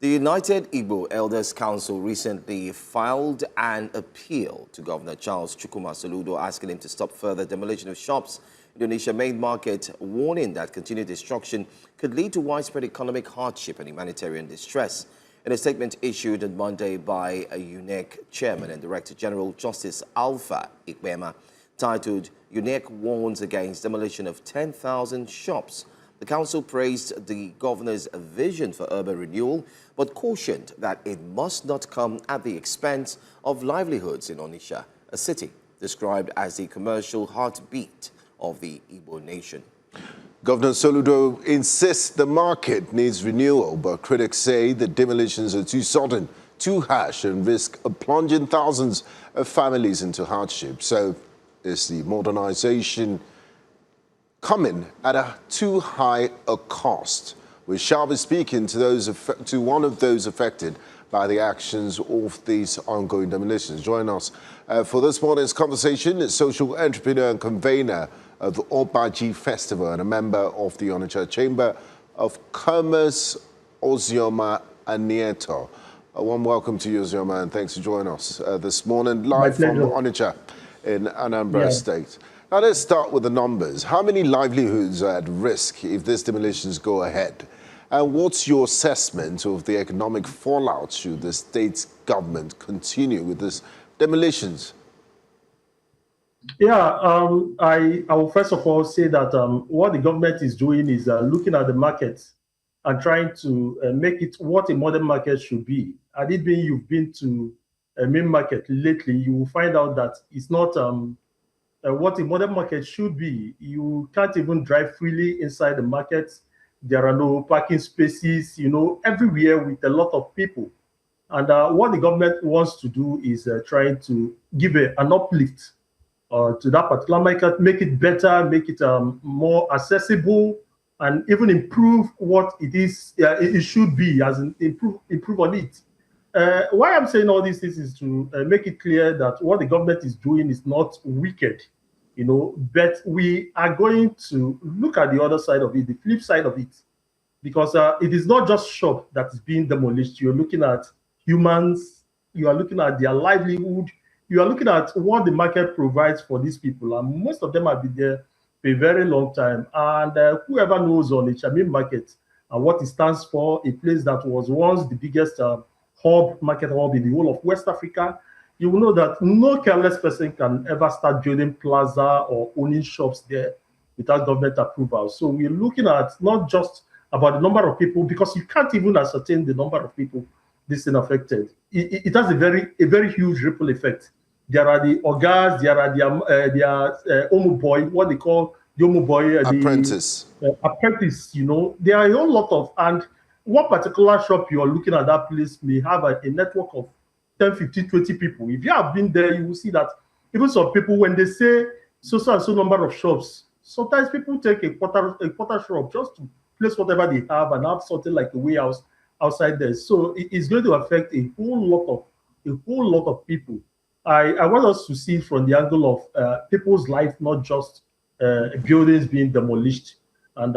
The United Igbo Elders Council recently filed an appeal to Governor Charles Soludo asking him to stop further demolition of shops in the Onitsha Main Market, warning that continued destruction could lead to widespread economic hardship and humanitarian distress. In a statement issued on Monday by a UNIEC Chairman and Director General Justice Alpha Ikbema, titled "UNIEC Warns Against Demolition of 10,000 Shops," the council praised the governor's vision for urban renewal, but cautioned that it must not come at the expense of livelihoods in Onitsha, a city described as the commercial heartbeat of the Igbo nation. Governor Soludo insists the market needs renewal, but critics say the demolitions are too sudden, too harsh, and risk of plunging thousands of families into hardship. So is the modernization coming at a too high a cost? We shall be speaking to one of those affected by the actions of these ongoing demolitions. Join us for this morning's conversation is social entrepreneur and convener of the Obaji Festival and a member of the Onitsha Chamber of Commerce, Ozioma Enieto. A warm welcome to you, Ozioma, and thanks for joining us this morning live from Onitsha in Anambra State. Now let's start with the numbers. How many livelihoods are at risk if these demolitions go ahead? And what's your assessment of the economic fallout should the state government continue with these demolitions? Yeah, I will first of all say that what the government is doing is looking at the market and trying to make it what a modern market should be. Had it been you've been to a main market lately, you will find out that it's not what a modern market should be. You can't even drive freely inside the market. There are no parking spaces, everywhere with a lot of people. And what the government wants to do is trying to give an uplift to that particular market, make it better, make it more accessible, and even improve what it is. It should be, as in improve on it. Why I'm saying all these things is to make it clear that what the government is doing is not wicked, but we are going to look at the other side of it, the flip side of it, because it is not just shop that is being demolished. You're looking at humans, you are looking at their livelihood, you are looking at what the market provides for these people, and most of them have been there for a very long time. And whoever knows Onitsha Main Market and what it stands for, a place that was once the biggest market hub in the whole of West Africa, you will know that no careless person can ever start building plaza or owning shops there without government approval. So we're looking at not just about the number of people, because you can't even ascertain the number of people this thing affected. It has a very huge ripple effect. There are the ogas, there are the omu boy, what they call the omu boy, apprentice. Apprentice, there are a whole lot of, and one particular shop you are looking at, that place may have a network of 10, 15, 20 people. If you have been there, you will see that even some people, when they say so and so number of shops, sometimes people take a quarter shop just to place whatever they have and have something like a warehouse outside there. So it's going to affect a whole lot of people. I want us to see from the angle of people's life, not just buildings being demolished. And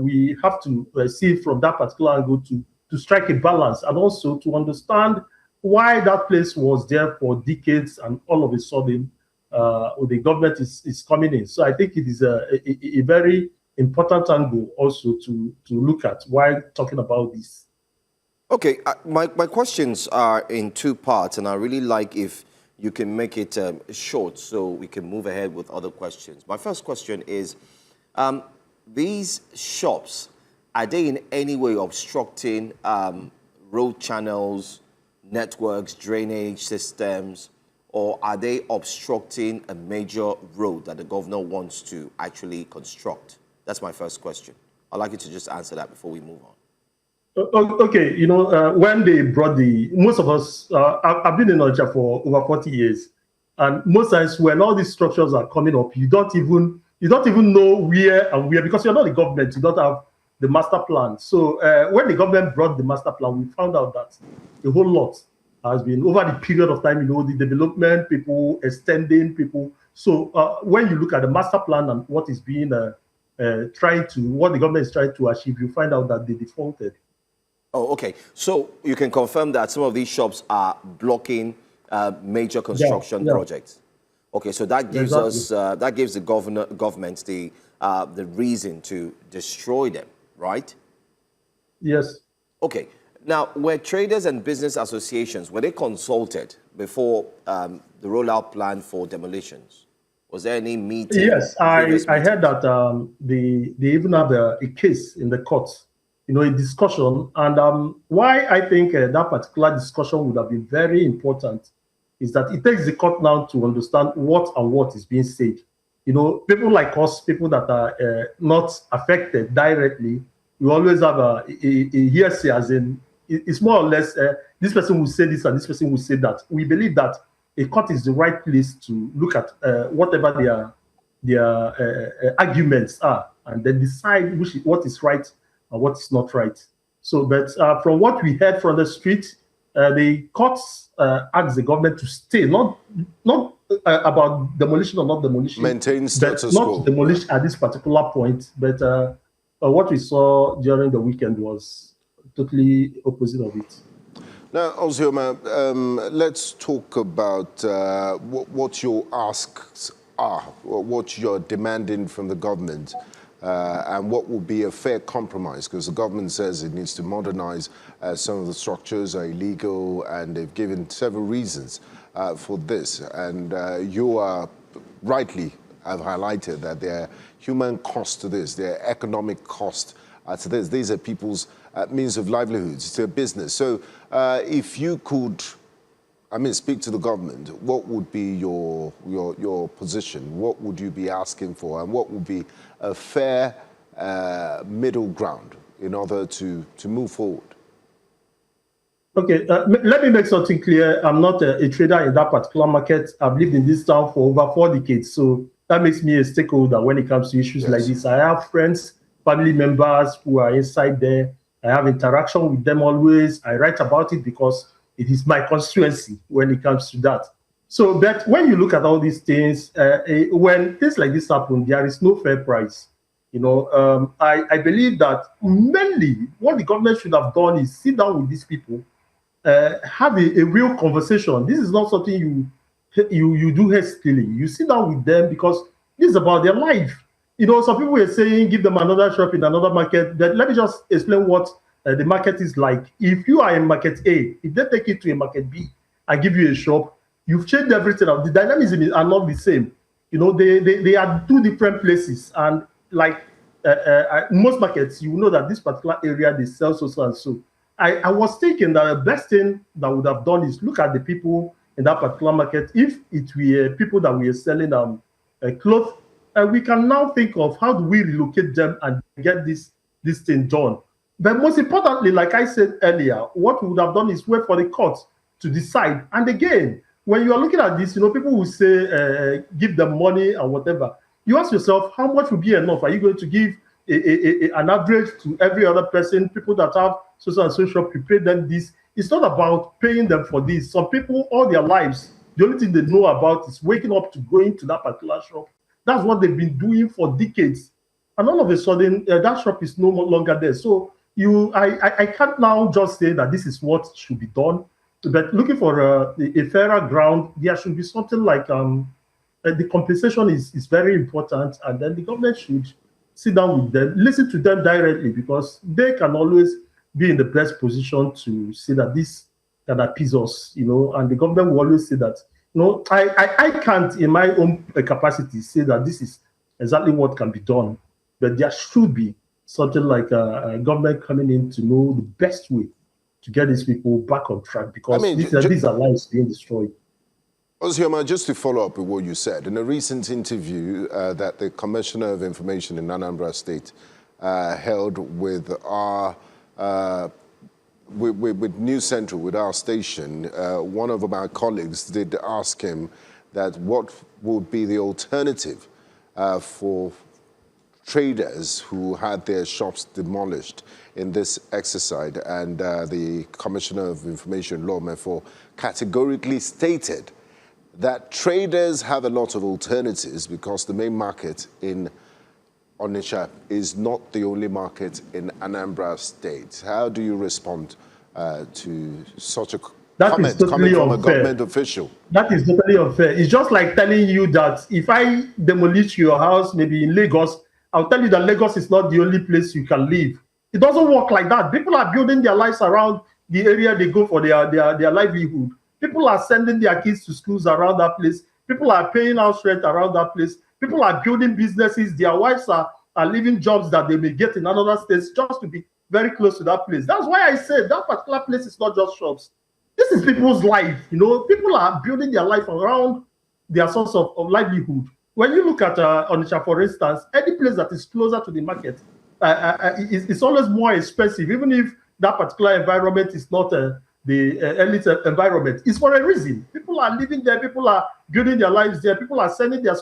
we have to see from that particular angle to strike a balance, and also to understand why that place was there for decades and all of a sudden the government is coming in. So I think it is a very important angle also to look at while talking about this. Okay, my questions are in two parts, and I really like if you can make it short so we can move ahead with other questions. My first question is, these shops, are they in any way obstructing road channels, networks, drainage systems, or are they obstructing a major road that the governor wants to actually construct? That's my first question. I'd like you to just answer that before we move on. Okay, when they brought most of us, I've been in Onitsha for over 40 years, and most times when all these structures are coming up, you don't even know where and where, because you're not the government, you don't have the master plan. So when the government brought the master plan, we found out that a whole lot has been over the period of time, the development, people extending, people. So when you look at the master plan and what is being what the government is trying to achieve, you find out that they defaulted. Oh, okay. So you can confirm that some of these shops are blocking major construction projects. Okay, so that gives us that gives the government the reason to destroy them, right? Yes. Okay. Now, were traders and business associations, were they consulted before the rollout plan for demolitions? Was there any meeting? Yes, I heard that they even have a case in the court, a discussion. And why I think that particular discussion would have been very important is that it takes the court now to understand what is being said. People like us, people that are not affected directly, we always have a hearsay, as in, it's more or less this person will say this and this person will say that. We believe that a court is the right place to look at whatever their arguments are, and then decide what is right and what is not right. So, but from what we heard from the street, the courts asked the government to stay, not about demolition or not demolition, maintain status quo, not demolish at this particular point. But what we saw during the weekend was totally opposite of it. Now, Ozioma, let's talk about what your asks are, what you're demanding from the government, and what will be a fair compromise, because the government says it needs to modernize. Some of the structures are illegal, and they've given several reasons for this. And you are rightly have highlighted that there are human costs to this, there are economic costs to this. These are people's means of livelihoods, it's a business. So if you could, speak to the government, what would be your position? What would you be asking for? And what would be a fair middle ground in order to move forward? Okay, let me make something clear. I'm not a trader in that particular market. I've lived in this town for over 4 decades. So that makes me a stakeholder when it comes to issues like this. I have friends, family members who are inside there. I have interaction with them always. I write about it because it is my constituency when it comes to that. So, but when you look at all these things, when things like this happen, there is no fair price. I believe that mainly what the government should have done is sit down with these people, have a real conversation. This is not something you do hastily. You sit down with them because this is about their life. Some people are saying give them another shop in another market. But let me just explain what the market is like. If you are in market A, if they take you to a market B and give you a shop, you've changed everything. The dynamism are not the same. They are 2 different places. And like most markets, you know that this particular area, they sell so and so. I was thinking that the best thing that would have done is look at the people in that particular market. If it were people that we are selling clothes, we can now think of how do we relocate them and get this thing done. But most importantly, like I said earlier, what we would have done is wait for the court to decide. And again, when you are looking at this, people will say, give them money and whatever. You ask yourself, how much will be enough? Are you going to give an average to every other person? People that have social and social, you pay them this. It's not about paying them for this. Some people, all their lives, the only thing they know about is waking up to going to that particular shop. That's what they've been doing for decades. And all of a sudden, that shop is no longer there. So I can't now just say that this is what should be done. But looking for a fairer ground, there should be something like the compensation is very important. And then the government should sit down with them, listen to them directly, because they can always be in the best position to say that this can appease us, and the government will always say that. I can't, in my own capacity, say that this is exactly what can be done, but there should be something like a government coming in to know the best way to get these people back on track, because these are lives being destroyed. Ozioma, just to follow up with what you said, in a recent interview that the Commissioner of Information in Anambra State held with our with News Central, with our station, one of my colleagues did ask him that what would be the alternative for traders who had their shops demolished in this exercise, and the Commissioner of Information, Law Mefo, categorically stated that traders have a lot of alternatives because the main market in Onitsha is not the only market in Anambra State. How do you respond to such a comment coming from a government official? That is totally unfair. It's just like telling you that if I demolish your house, maybe in Lagos, I'll tell you that Lagos is not the only place you can live. It doesn't work like that. People are building their lives around the area they go for their livelihood. People are sending their kids to schools around that place. People are paying house rent around that place. People are building businesses. Their wives are leaving jobs that they may get in another state just to be very close to that place. That's why I said that particular place is not just shops. This is people's life. You know, people are building their life around their source of livelihood. When you look at Onitsha, for instance, any place that is closer to the market, it's always more expensive, even if that particular environment is not the elite environment. It's for a reason. People are living there. People are building their lives there. People are sending their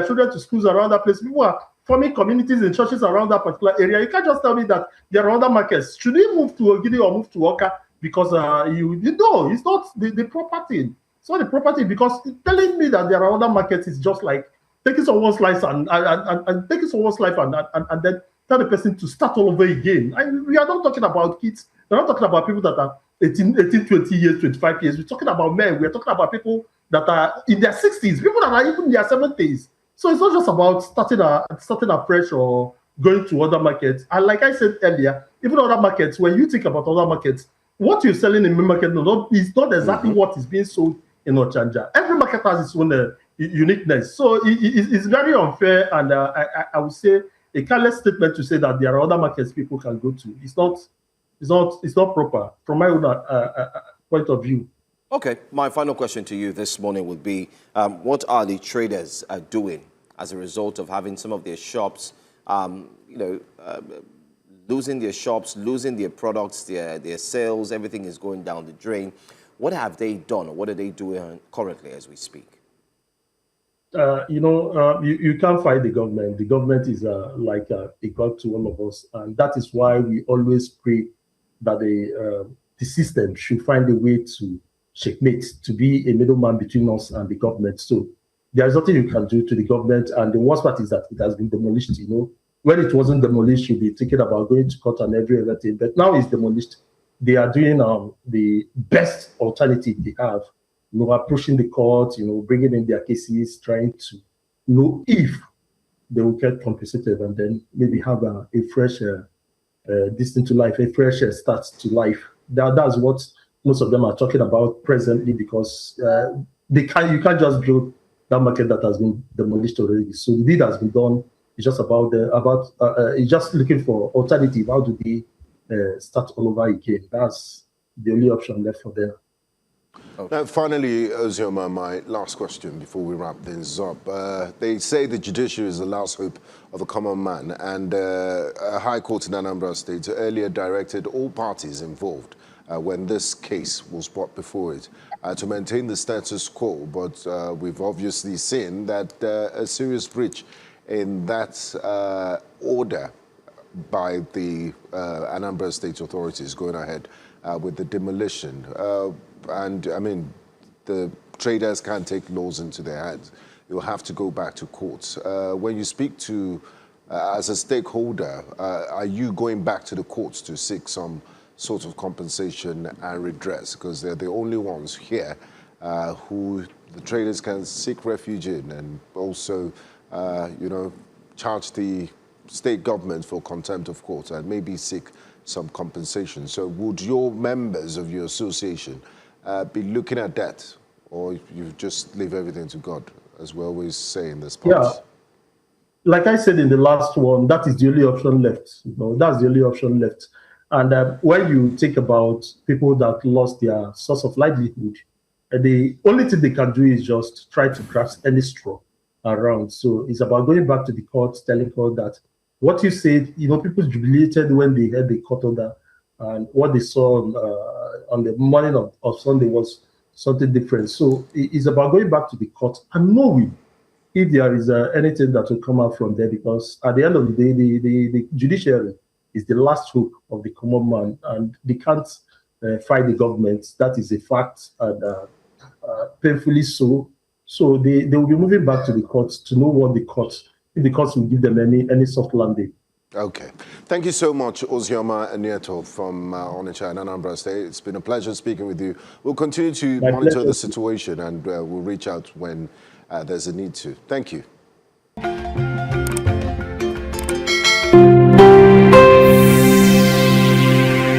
children to schools around that place. People are forming communities and churches around that particular area. You can't just tell me that there are other markets. Should we move to Ogidi or move to Oka? Because you know, it's not the property. It's not the property, because telling me that there are other markets is just like taking someone's life and taking someone's life and then tell the person to start all over again. We are not talking about kids. We're not talking about people that are 18, 20 years, 25 years. We're talking about men. We're talking about people that are in their 60s, people that are even in their 70s. So it's not just about starting afresh or going to other markets. And like I said earlier, even other markets, when you think about other markets, what you're selling in the market is not exactly what is being sold in Ochanja. Every market has its own uniqueness. So it's very unfair, and I would say a careless statement to say that there are other markets people can go to. It's not proper from my own point of view. Okay, my final question to you this morning would be, what are the traders doing as a result of having some of their shops, losing their shops, losing their products, their sales, everything is going down the drain. What have they done, or what are they doing currently as we speak? You can't fight the government. The government is like a god to all of us, and that is why we always pray that the system should find a way to checkmate, to be a middleman between us and the government. So there's nothing you can do to the government, and the worst part is that it has been demolished. You know, when it wasn't demolished, you'd be thinking about going to court and everything, but now it's demolished. They are doing the best alternative they have. You know, approaching the court, bringing in their cases, trying to know if they will get compensated, and then maybe have a fresh distance to life, a fresh start to life. That's what most of them are talking about presently, because you can't just build that market that has been demolished already. So the deed has been done. It's just it's just looking for alternative. How do they start all over again? That's the only option left for them. Okay. Now, finally, Ozioma, my last question before we wrap things up. They say the Judicial is the last hope of a common man, and a High Court in Anambra State earlier directed all parties involved when this case was brought before it to maintain the status quo, but we've obviously seen that a serious breach in that order by the Anambra State authorities going ahead with the demolition. And I mean, the traders can't take laws into their hands. You'll have to go back to courts. When you speak to, as a stakeholder, are you going back to the courts to seek some sort of compensation and redress? Because they're the only ones here who the traders can seek refuge in, and also, charge the state government for contempt of court and maybe seek some compensation. So would your members of your association be looking at that, or you just leave everything to God, as we always say in this part? Yeah, like I said in the last one, that is the only option left. That's the only option left. And when you think about people that lost their source of livelihood, the only thing they can do is just try to grasp any straw around. So it's about going back to the court, telling court that what you said, people jubilated when they heard the court order, and what they saw on the morning of Sunday was something different. So it's about going back to the court and knowing if there is anything that will come out from there, because at the end of the day, the judiciary is the last hope of the common man, and they can't fight the government. That is a fact, and painfully so. So they will be moving back to the courts to know what the court the courts will give them any soft landing. Okay. Thank you so much, Ozioma Enieto from Onitsha and Anambra State. It's been a pleasure speaking with you. We'll continue to monitor the situation, and we'll reach out when there's a need to. Thank you.